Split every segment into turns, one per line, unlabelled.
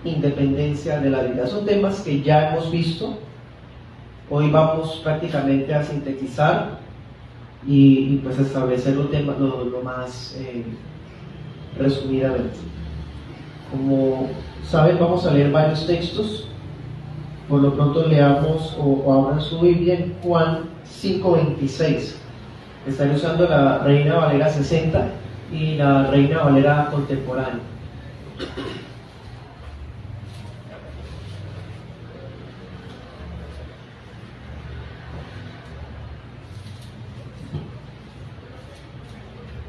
independencia de la deidad. Son temas que ya hemos visto. Hoy vamos prácticamente a sintetizar y pues establecer los temas lo más resumidamente. Como saben, vamos a leer varios textos. Por lo pronto leamos o abran su Biblia en Juan 5:26. Estaré usando la Reina Valera 60 y la Reina Valera contemporánea.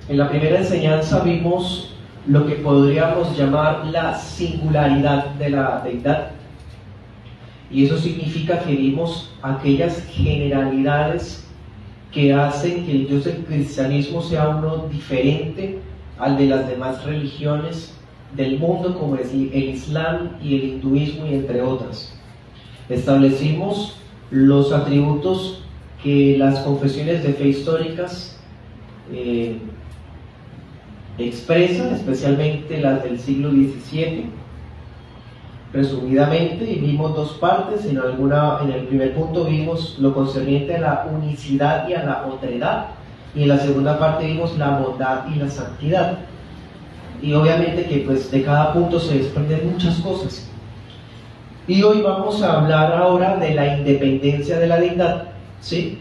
En la primera enseñanza vimos lo que podríamos llamar la singularidad de la deidad. Y eso significa que vimos aquellas generalidades que hacen que el Dios del cristianismo sea uno diferente al de las demás religiones del mundo, como es el Islam y el hinduismo, y entre otras. Establecimos los atributos que las confesiones de fe históricas expresan, especialmente las del siglo XVII, resumidamente, y vimos dos partes. En el primer punto vimos lo concerniente a la unicidad y a la otredad, y en la segunda parte vimos la bondad y la santidad. Y obviamente que pues de cada punto se desprenden muchas cosas. Y hoy vamos a hablar ahora de la independencia de la deidad, ¿sí?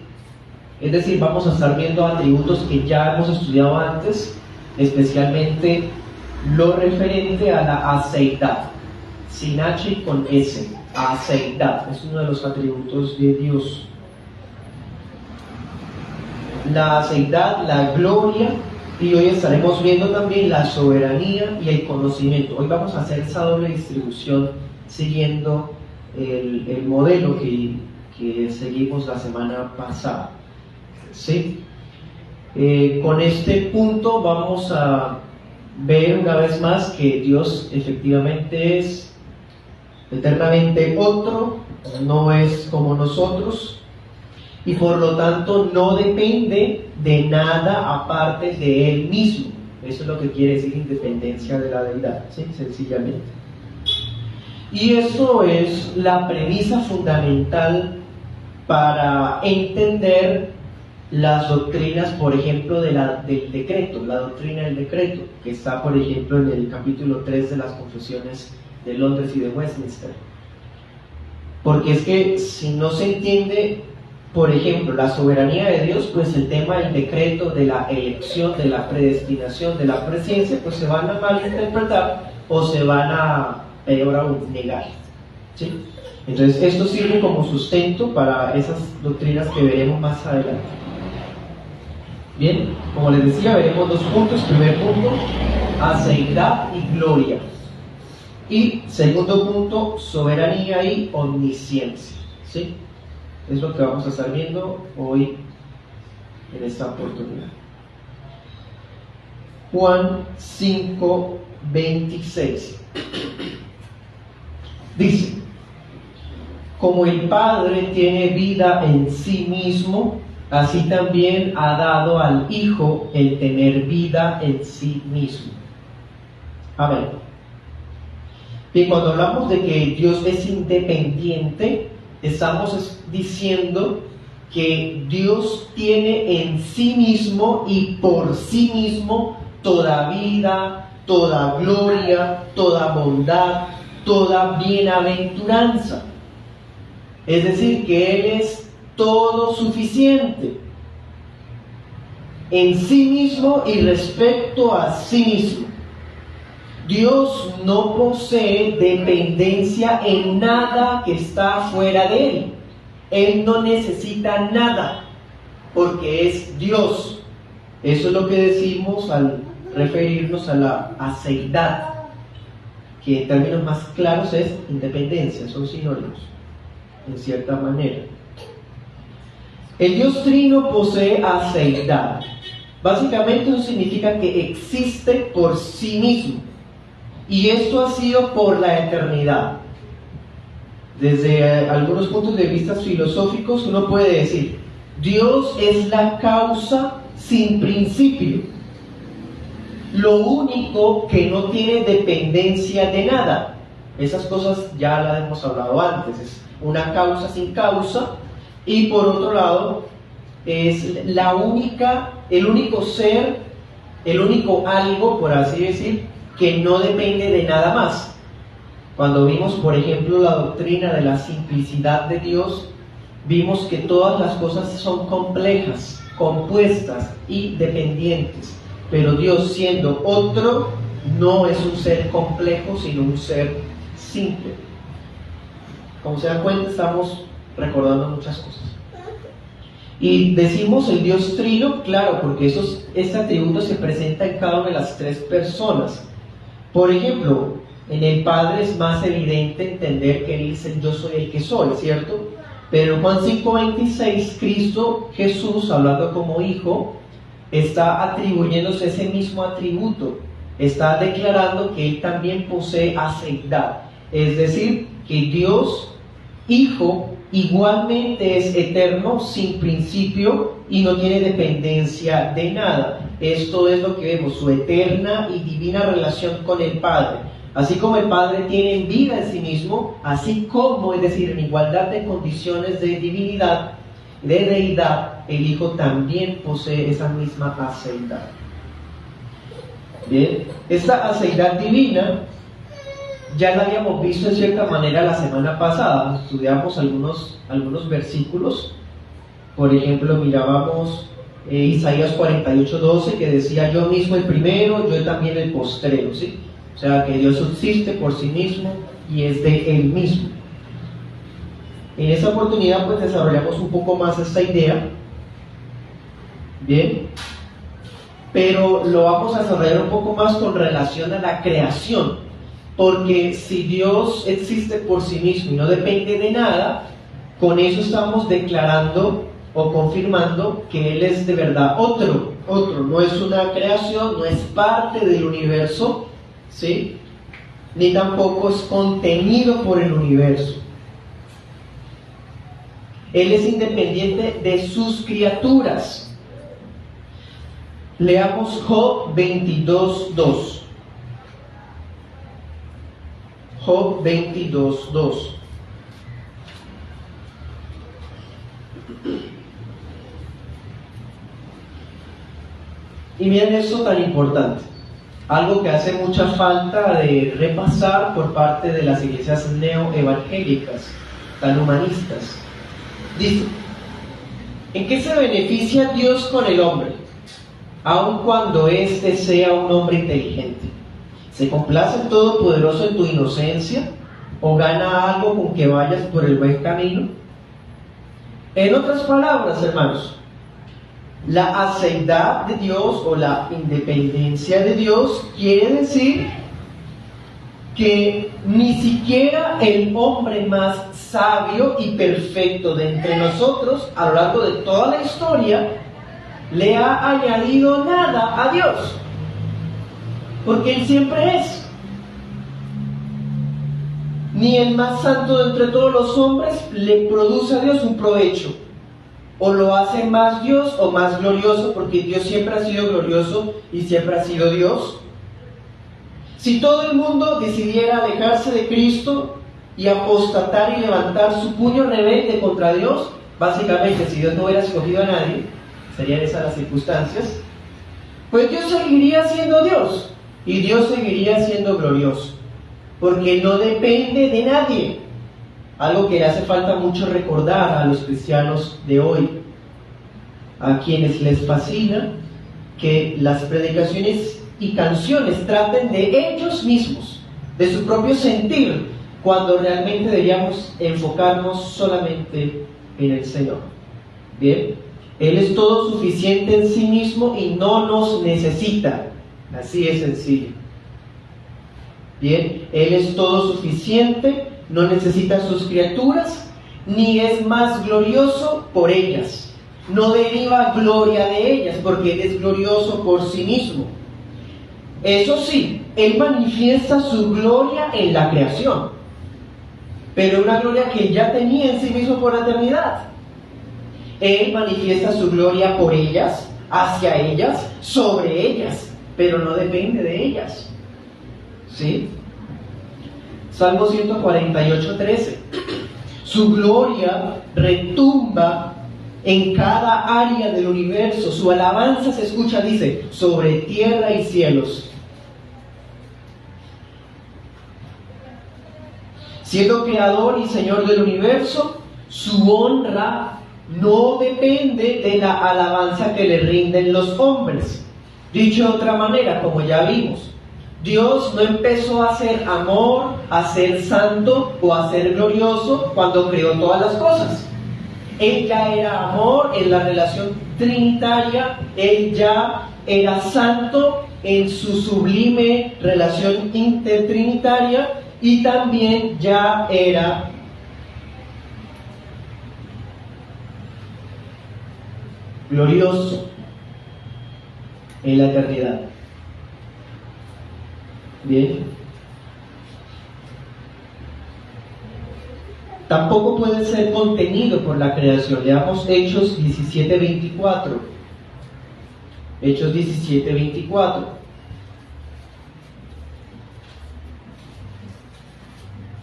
Es decir, vamos a estar viendo atributos que ya hemos estudiado antes, especialmente lo referente a la aceidad, sin H y con S. Aceidad es uno de los atributos de Dios. La aceidad, la gloria, y hoy estaremos viendo también la soberanía y el conocimiento. Hoy vamos a hacer esa doble distribución siguiendo el modelo que seguimos la semana pasada, ¿sí? Con este punto vamos a ver una vez más que Dios efectivamente es eternamente otro, no es como nosotros, y por lo tanto no depende de nada aparte de Él mismo. Eso es lo que quiere decir independencia de la deidad, ¿sí? Sencillamente. Y eso es la premisa fundamental para entender las doctrinas, por ejemplo, del decreto, la doctrina del decreto, que está, por ejemplo, en el capítulo 3 de las confesiones de Londres y de Westminster. Porque es que si no se entiende, por ejemplo, la soberanía de Dios, pues el tema del decreto, de la elección, de la predestinación, de la presciencia, pues se van a malinterpretar o se van a, peor aún, negar, ¿sí? Entonces esto sirve como sustento para esas doctrinas que veremos más adelante. Bien, como les decía, veremos dos puntos. Primer punto, aceidad y gloria. Y segundo punto, soberanía y omnisciencia, ¿sí? Es lo que vamos a estar viendo hoy en esta oportunidad. Juan 5:26 dice: como el Padre tiene vida en sí mismo, así también ha dado al Hijo el tener vida en sí mismo. Amén. Y cuando hablamos de que Dios es independiente, estamos diciendo que Dios tiene en sí mismo y por sí mismo toda vida, toda gloria, toda bondad, toda bienaventuranza. Es decir, que Él es todo suficiente en sí mismo y respecto a sí mismo. Dios no posee dependencia en nada que está fuera de Él. Él no necesita nada porque es Dios. Eso es lo que decimos al referirnos a la aceidad, que en términos más claros es independencia, son sinónimos, en cierta manera. El Dios Trino posee aceidad. Básicamente eso significa que existe por sí mismo. Y esto ha sido por la eternidad. Desde algunos puntos de vista filosóficos uno puede decir: Dios es la causa sin principio, lo único que no tiene dependencia de nada. Esas cosas ya las hemos hablado antes, es una causa sin causa, y por otro lado, es el único ser, el único algo, por así decir, que no depende de nada más. Cuando vimos, por ejemplo, la doctrina de la simplicidad de Dios, vimos que todas las cosas son complejas, compuestas y dependientes, pero Dios, siendo otro, no es un ser complejo, sino un ser simple. Como se dan cuenta, estamos recordando muchas cosas. Y decimos el Dios Trino, claro, porque este atributo se presenta en cada una de las tres personas. Por ejemplo, en el Padre es más evidente entender que Él es el yo soy el que soy, ¿cierto? Pero en Juan 5:26, Cristo Jesús, hablando como hijo, está atribuyéndose ese mismo atributo. Está declarando que Él también posee aceidad. Es decir, que Dios, Hijo, igualmente es eterno, sin principio y no tiene dependencia de nada. Esto es lo que vemos, su eterna y divina relación con el Padre. Así como el Padre tiene vida en sí mismo, así como, es decir, en igualdad de condiciones de divinidad, de deidad, el Hijo también posee esa misma aceidad. Bien, esta aceidad divina ya la habíamos visto en cierta manera la semana pasada. Estudiamos algunos versículos. Por ejemplo, mirábamos Isaías 48:12, que decía: yo mismo el primero, yo también el postrero, ¿sí? O sea, que Dios subsiste por sí mismo y es de Él mismo. En esta oportunidad pues desarrollamos un poco más esta idea. Bien, pero lo vamos a desarrollar un poco más con relación a la creación. Porque si Dios existe por sí mismo y no depende de nada, con eso estamos declarando o confirmando que Él es de verdad otro, no es una creación, no es parte del universo, ¿sí? Ni tampoco es contenido por el universo. Él es independiente de sus criaturas. Leamos Job 22:2. Job 22:2. Y miren esto tan importante, algo que hace mucha falta de repasar por parte de las iglesias neoevangélicas, tan humanistas. Dice: ¿en qué se beneficia Dios con el hombre, aun cuando éste sea un hombre inteligente? ¿Se complace el Todopoderoso en tu inocencia o gana algo con que vayas por el buen camino? En otras palabras, hermanos, la aceidad de Dios o la independencia de Dios quiere decir que ni siquiera el hombre más sabio y perfecto de entre nosotros, a lo largo de toda la historia, le ha añadido nada a Dios. Porque Él siempre es. Ni el más santo de entre todos los hombres le produce a Dios un provecho, o lo hace más Dios o más glorioso, porque Dios siempre ha sido glorioso y siempre ha sido Dios. Si todo el mundo decidiera alejarse de Cristo y apostatar y levantar su puño rebelde contra Dios, básicamente, si Dios no hubiera escogido a nadie, serían esas las circunstancias, pues Dios seguiría siendo Dios. Y Dios seguiría siendo glorioso, porque no depende de nadie. Algo que le hace falta mucho recordar a los cristianos de hoy, a quienes les fascina que las predicaciones y canciones traten de ellos mismos, de su propio sentir, cuando realmente deberíamos enfocarnos solamente en el Señor. Bien, Él es todo suficiente en sí mismo y no nos necesita. Así es sencillo. Bien, Él es todo suficiente, no necesita sus criaturas, ni es más glorioso por ellas. No deriva gloria de ellas, porque Él es glorioso por sí mismo. Eso sí, Él manifiesta su gloria en la creación, pero una gloria que ya tenía en sí mismo por la eternidad. Él manifiesta su gloria por ellas, hacia ellas, sobre ellas, pero no depende de ellas. ¿Sí? Salmo 148:13. Su gloria retumba en cada área del universo. Su alabanza se escucha, dice, sobre tierra y cielos. Siendo creador y Señor del universo, su honra no depende de la alabanza que le rinden los hombres. Dicho de otra manera, como ya vimos, Dios no empezó a ser amor, a ser santo o a ser glorioso cuando creó todas las cosas. Él ya era amor en la relación trinitaria, Él ya era santo en su sublime relación intertrinitaria y también ya era glorioso en la eternidad. Bien. Tampoco puede ser contenido por la creación. Leamos Hechos 17:24. Hechos 17:24.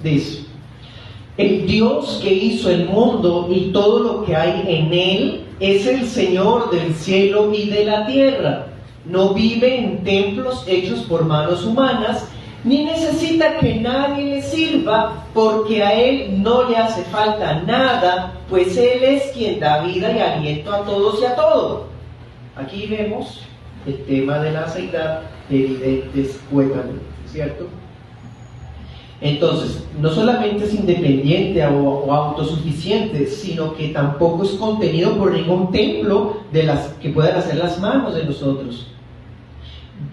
Dice: el Dios que hizo el mundo y todo lo que hay en él es el Señor del cielo y de la tierra. No vive en templos hechos por manos humanas, ni necesita que nadie le sirva, porque a Él no le hace falta nada, pues Él es quien da vida y aliento a todos y a todo. Aquí vemos el tema de la aceidad evidentes huecamente, ¿cierto? Entonces, no solamente es independiente o autosuficiente, sino que tampoco es contenido por ningún templo de las que puedan hacer las manos de nosotros.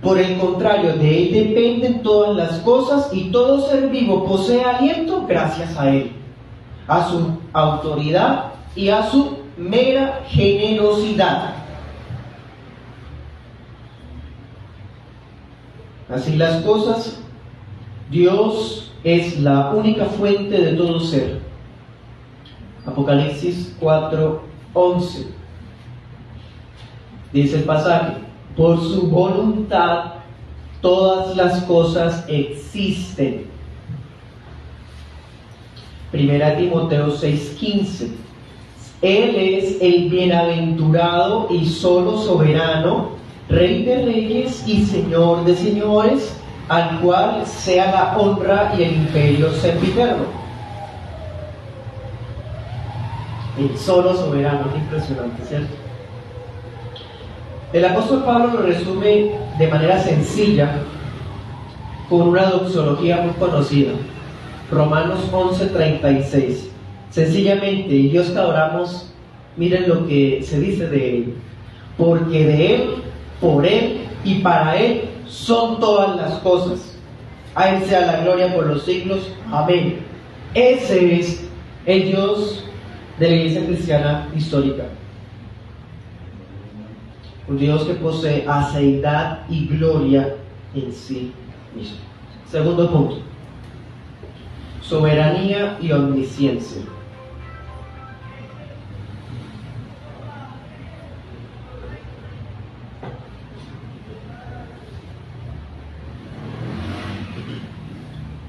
Por el contrario, de Él dependen todas las cosas y todo ser vivo posee aliento gracias a Él, a su autoridad y a su mera generosidad. Así las cosas, Dios es la única fuente de todo ser. Apocalipsis 4:11. Dice el pasaje: por su voluntad todas las cosas existen. Primera Timoteo 6:15. Él es el bienaventurado y solo soberano, Rey de reyes y Señor de señores, al cual sea la honra y el imperio sempiterno. El solo soberano, es impresionante, ¿cierto? El apóstol Pablo lo resume de manera sencilla con una doxología muy conocida, Romanos 11:36. Sencillamente, y Dios que adoramos, miren lo que se dice de Él: porque de Él, por Él y para Él son todas las cosas. A Él sea la gloria por los siglos. Amén. Ese es el Dios de la Iglesia cristiana histórica. Un Dios que posee aceidad y gloria en sí mismo. Segundo punto: soberanía y omnisciencia.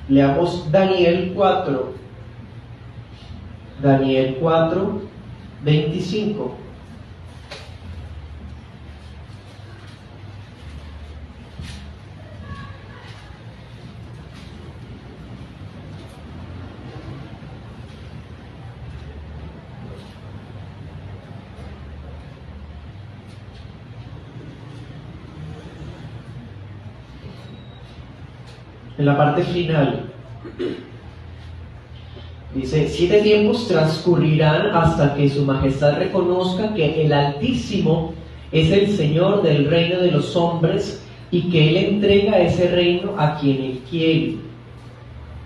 Leamos Daniel 4. Daniel 4:25. En la parte final dice: 7 tiempos transcurrirán hasta que su majestad reconozca que el Altísimo es el Señor del reino de los hombres y que Él entrega ese reino a quien Él quiere.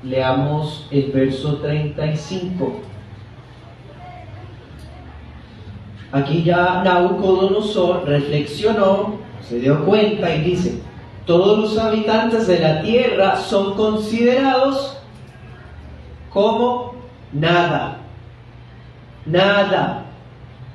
Leamos el verso 35. Aquí ya Nabucodonosor reflexionó, se dio cuenta y dice: todos los habitantes de la tierra son considerados como nada. Nada.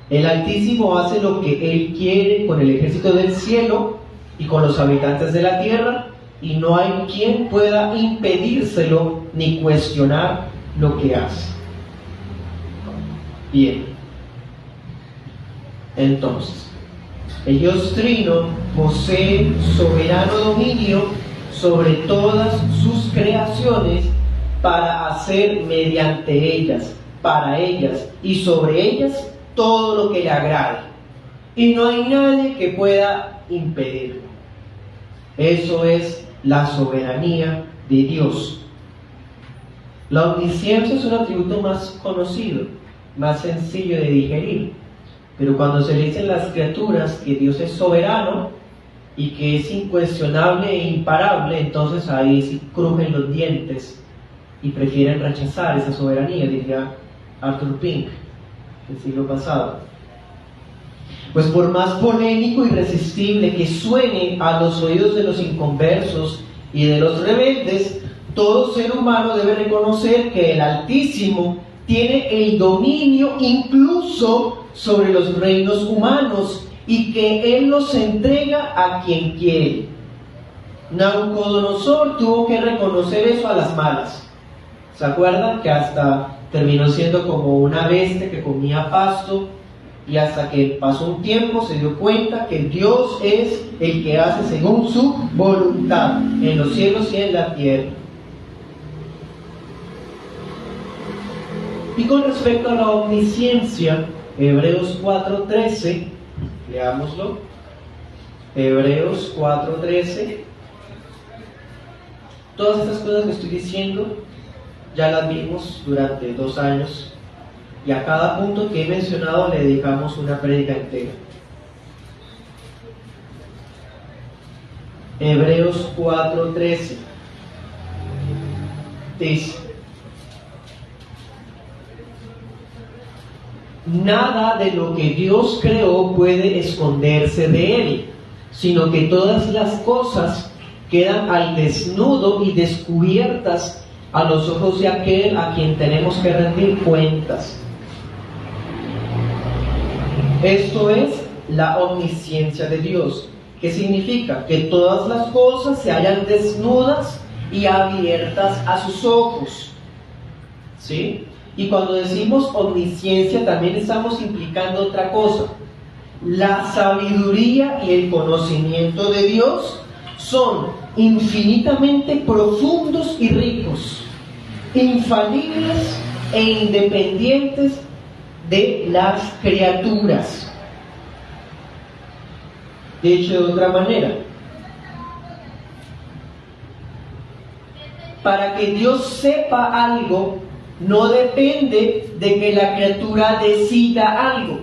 El Altísimo hace lo que Él quiere con el ejército del cielo y con los habitantes de la tierra, y no hay quien pueda impedírselo ni cuestionar lo que hace. Bien, entonces, el Dios Trino posee soberano dominio sobre todas sus creaciones para hacer mediante ellas, para ellas y sobre ellas todo lo que le agrade. Y no hay nadie que pueda impedirlo. Eso es la soberanía de Dios. La omnisciencia es un atributo más conocido, más sencillo de digerir. Pero cuando se le dicen las criaturas que Dios es soberano y que es incuestionable e imparable, entonces ahí sí crujen los dientes y prefieren rechazar esa soberanía, diría Arthur Pink, del siglo pasado. Pues por más polémico e irresistible que suene a los oídos de los inconversos y de los rebeldes, todo ser humano debe reconocer que el Altísimo tiene el dominio incluso sobre los reinos humanos y que Él los entrega a quien quiere. Nabucodonosor tuvo que reconocer eso a las malas. ¿Se acuerdan? Que hasta terminó siendo como una bestia que comía pasto, y hasta que pasó un tiempo se dio cuenta que Dios es el que hace según su voluntad en los cielos y en la tierra. Y con respecto a la omnisciencia, Hebreos 4:13, leámoslo. Hebreos 4:13. Todas estas cosas que estoy diciendo ya las vimos durante 2 años, y a cada punto que he mencionado le dedicamos una prédica entera. Hebreos 4:13 dice: nada de lo que Dios creó puede esconderse de Él, sino que todas las cosas quedan al desnudo y descubiertas a los ojos de aquel a quien tenemos que rendir cuentas. Esto es la omnisciencia de Dios. ¿Qué significa? Que todas las cosas se hallan desnudas y abiertas a sus ojos. ¿Sí? Y cuando decimos omnisciencia también estamos implicando otra cosa. La sabiduría y el conocimiento de Dios son infinitamente profundos y ricos, infalibles e independientes de las criaturas. Dicho de otra manera, para que Dios sepa algo, no depende de que la criatura decida algo.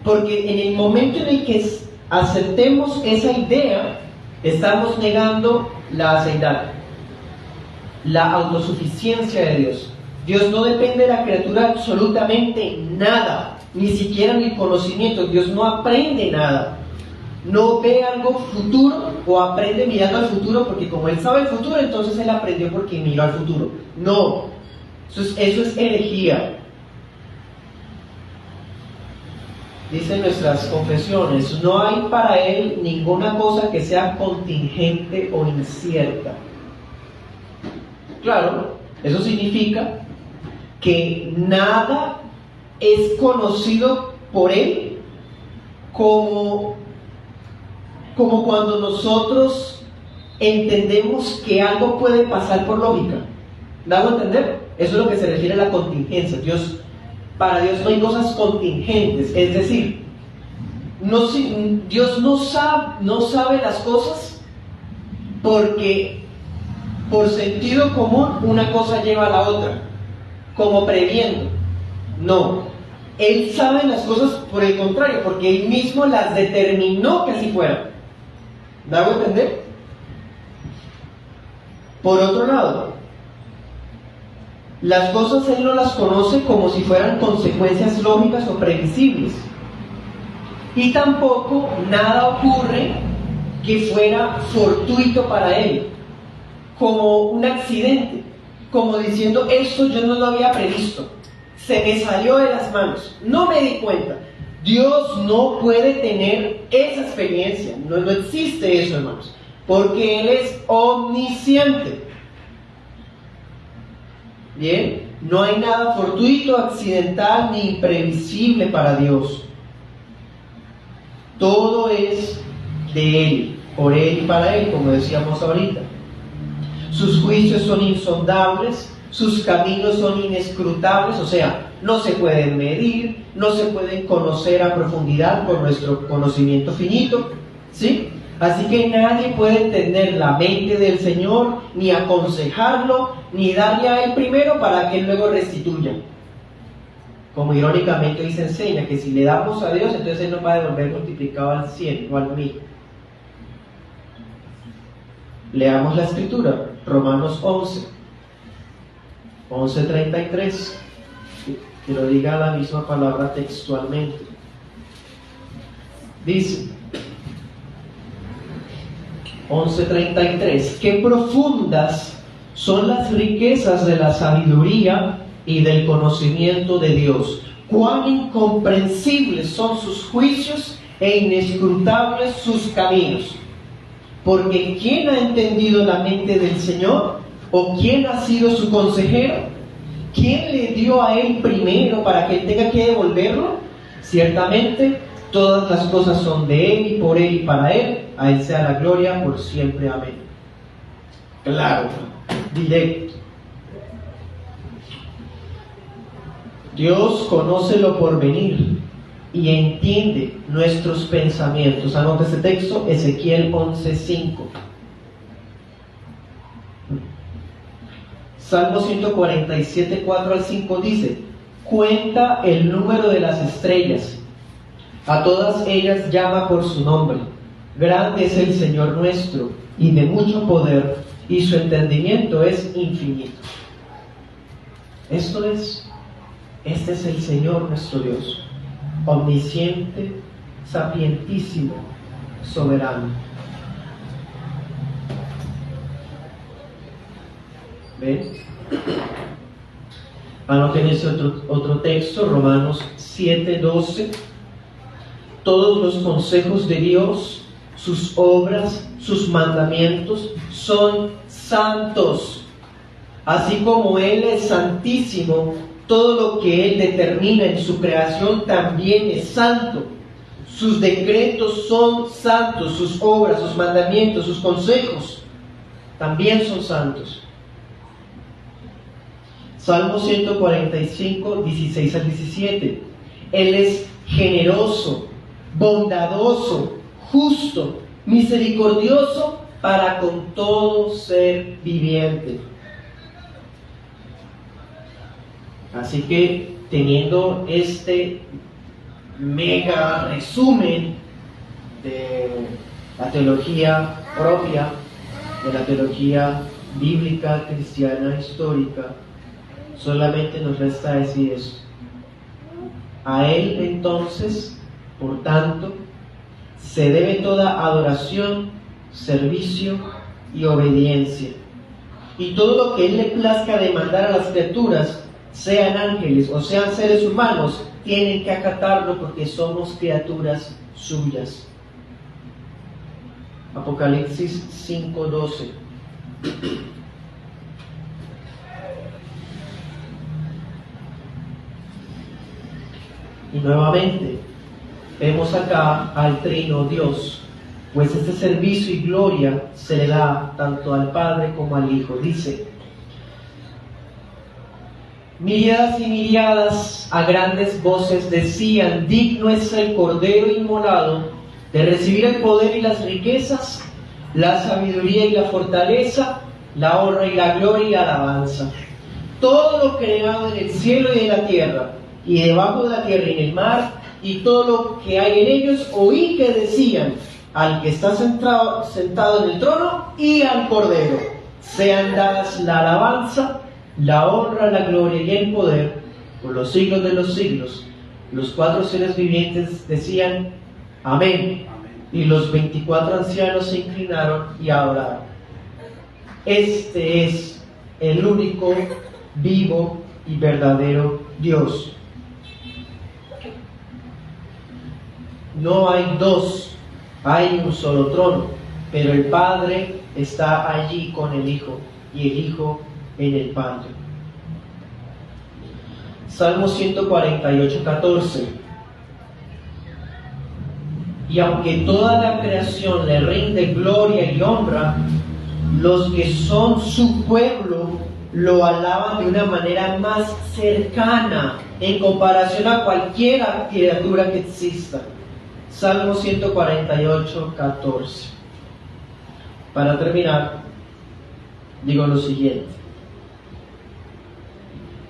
Porque en el momento en el que aceptemos esa idea, estamos negando la aceidad, la autosuficiencia de Dios. Dios no depende de la criatura absolutamente nada, ni siquiera en el conocimiento. Dios no aprende nada. No ve algo futuro o aprende mirando al futuro, porque como Él sabe el futuro, entonces Él aprendió porque miró al futuro. No, eso es herejía. Dicen nuestras confesiones: no hay para Él ninguna cosa que sea contingente o incierta. Claro, eso significa que nada es conocido por Él como cuando nosotros entendemos que algo puede pasar por lógica. ¿Me hago entender? Eso es lo que se refiere a la contingencia. Para Dios no hay cosas contingentes, es decir, Dios no sabe las cosas porque por sentido común una cosa lleva a la otra, como previendo. No, Él sabe las cosas por el contrario, porque Él mismo las determinó que así fueran. ¿Me hago entender? Por otro lado, las cosas Él no las conoce como si fueran consecuencias lógicas o previsibles. Y tampoco nada ocurre que fuera fortuito para Él, como un accidente, como diciendo: esto yo no lo había previsto, se me salió de las manos, no me di cuenta. Dios no puede tener esa experiencia, no existe eso, hermanos, porque Él es omnisciente. Bien, no hay nada fortuito, accidental ni imprevisible para Dios. Todo es de Él, por Él y para Él, como decíamos ahorita. Sus juicios son insondables, sus caminos son inescrutables, o sea, no se pueden medir, no se pueden conocer a profundidad por nuestro conocimiento finito, ¿sí? Así que nadie puede entender la mente del Señor, ni aconsejarlo, ni darle a Él primero para que Él luego restituya. Como irónicamente hoy se enseña que si le damos a Dios, entonces Él nos va a devolver multiplicado al 100 o al 1000. Leamos la escritura, Romanos 11:33, que lo diga la misma palabra textualmente. Dice 11:33, qué profundas son las riquezas de la sabiduría y del conocimiento de Dios, cuán incomprensibles son sus juicios e inescrutables sus caminos. Porque ¿quién ha entendido la mente del Señor? ¿O quién ha sido su consejero? ¿Quién le dio a Él primero para que Él tenga que devolverlo? Ciertamente, todas las cosas son de Él y por Él y para Él. A Él sea la gloria por siempre. Amén. Claro, directo. Dios conoce lo porvenir y entiende nuestros pensamientos. Anota este texto, Ezequiel 11:5. Salmo 147, 4 al 5 dice: cuenta el número de las estrellas, a todas ellas llama por su nombre. Grande es el Señor nuestro, y de mucho poder, y su entendimiento es infinito. Este es el Señor nuestro Dios, omnisciente, sapientísimo, soberano. ¿Ven? Anoten ese otro texto, Romanos 7:12. Todos los consejos de Dios, sus obras, sus mandamientos son santos. Así como Él es santísimo, todo lo que Él determina en su creación también es santo. Sus decretos son santos, sus obras, sus mandamientos, sus consejos también son santos. Salmo 145, 16 al 17. Él es generoso, bondadoso, justo, misericordioso para con todo ser viviente. Así que, teniendo este mega resumen de la teología propia, de la teología bíblica, cristiana, histórica, solamente nos resta decir esto. A Él entonces, por tanto, se debe toda adoración, servicio y obediencia. Y todo lo que Él le plazca demandar a las criaturas, sean ángeles o sean seres humanos, tienen que acatarlo porque somos criaturas suyas. Apocalipsis 5:12. Y nuevamente vemos acá al Trino Dios, pues este servicio y gloria se le da tanto al Padre como al Hijo. Dice: miríadas y miríadas a grandes voces decían: digno es el Cordero inmolado de recibir el poder y las riquezas, la sabiduría y la fortaleza, la honra y la gloria y la alabanza. Todo lo creado en el cielo y en la tierra, y debajo de la tierra y en el mar, y todo lo que hay en ellos, oí que decían: al que está sentado en el trono y al Cordero sean dadas la alabanza, la honra, la gloria y el poder por los siglos de los siglos. Los 4 seres vivientes decían: amén. Y los 24 ancianos se inclinaron y adoraron. Este es el único, vivo y verdadero Dios. no hay dos, hay un solo trono, pero el Padre está allí con el Hijo y el Hijo en el Padre. Salmo 148, 14. Y aunque toda la creación le rinde gloria y honra, los que son su pueblo lo alaban de una manera más cercana en comparación a cualquier criatura que exista. Salmo 148, 14. Para terminar, digo lo siguiente.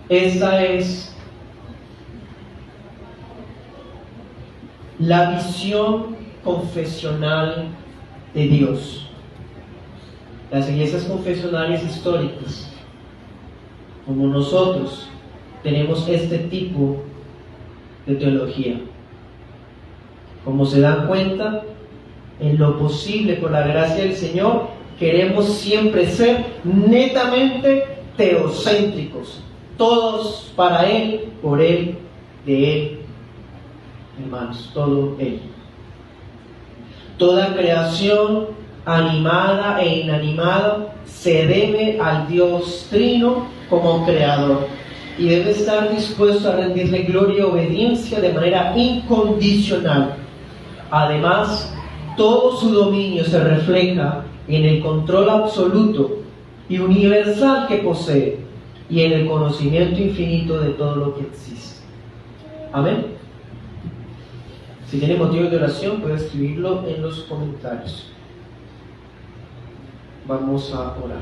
Esta es la visión confesional de Dios. Las iglesias confesionales históricas, como nosotros, tenemos este tipo de teología. Como se dan cuenta, en lo posible, por la gracia del Señor, queremos siempre ser netamente teocéntricos. Todos para Él, por Él, de Él. Hermanos, todo Él. Toda creación animada e inanimada se debe al Dios Trino como Creador y debe estar dispuesto a rendirle gloria y obediencia de manera incondicional. Además, todo su dominio se refleja en el control absoluto y universal que posee y en el conocimiento infinito de todo lo que existe. Amén. Si tiene motivos de oración, puede escribirlo en los comentarios. Vamos a orar.